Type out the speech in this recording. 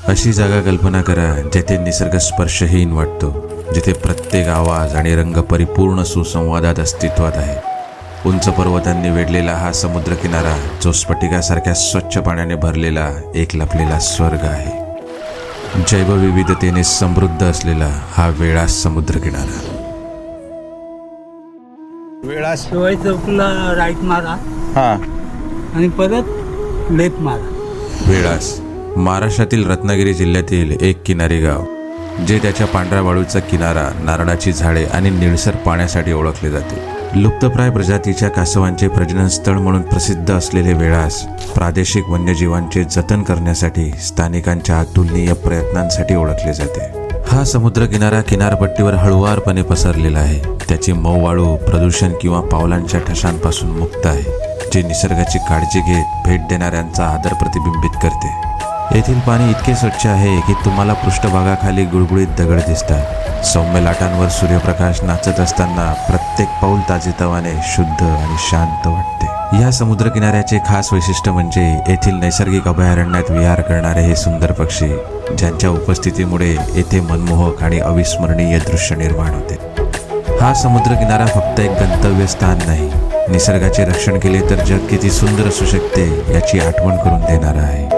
अशी जागा कल्पना करा जेथे निसर्ग स्पर्शहीन वाटतो, जिथे प्रत्येक आवाज आणि रंग परिपूर्ण सुसंवादात अस्तित्वात आहे. उंच पर्वतांनी वेढलेला हा समुद्रकिनारा, जो स्फटिकासारख्या स्वच्छ पाण्याने भरलेला एक लपलेला स्वर्ग आहे. जैवविविधतेने समृद्ध असलेला हा वेळास समुद्रकिनारा. वेळास शिवाय चौकला राईट मारा हा आणि परत लेफ्ट मारा. वेळास महाराष्ट्रातील रत्नागिरी जिल्ह्यातील एक किनारी गाव, जे त्याच्या पांढऱ्या वाळूचा किनारा, नारळाची झाडे आणि निळसर पाण्यासाठी ओळखले जाते. लुप्तप्राय प्रजातीच्या कासवांचे प्रजनन स्थळ म्हणून प्रसिद्ध असलेले वेळास प्रादेशिक वन्यजीवांचे जतन करण्यासाठी स्थानिकांच्या अतुलनीय प्रयत्नांसाठी ओळखले जाते. हा समुद्रकिनारा किनारपट्टीवर हळुवारपणे पसरलेला आहे. त्याची मऊ वाळू प्रदूषण किंवा पावलांच्या ठशांपासून मुक्त आहे, जे निसर्गाची काळजी घेत भेट देणाऱ्यांचा आदर प्रतिबिंबित करते. येथील पाणी इतके स्वच्छ आहे की तुम्हाला पृष्ठभागाखाली गुळगुळीत दगड दिसतात. सौम्य लाटांवर सूर्यप्रकाश नाचत असताना प्रत्येक पाऊल ताजेतवाने, शुद्ध आणि शांत वाटते. या समुद्रकिनाऱ्याचे खास वैशिष्ट्य म्हणजे येथील नैसर्गिक अभयारण्यात विहार करणारे हे सुंदर पक्षी, ज्यांच्या उपस्थितीमुळे येथे मनमोहक आणि अविस्मरणीय दृश्य निर्माण होते. हा समुद्रकिनारा फक्त एक गंतव्यस्थान नाही, निसर्गाचे रक्षण केले तर जग किती सुंदर असू शकते याची आठवण करून देणारा आहे.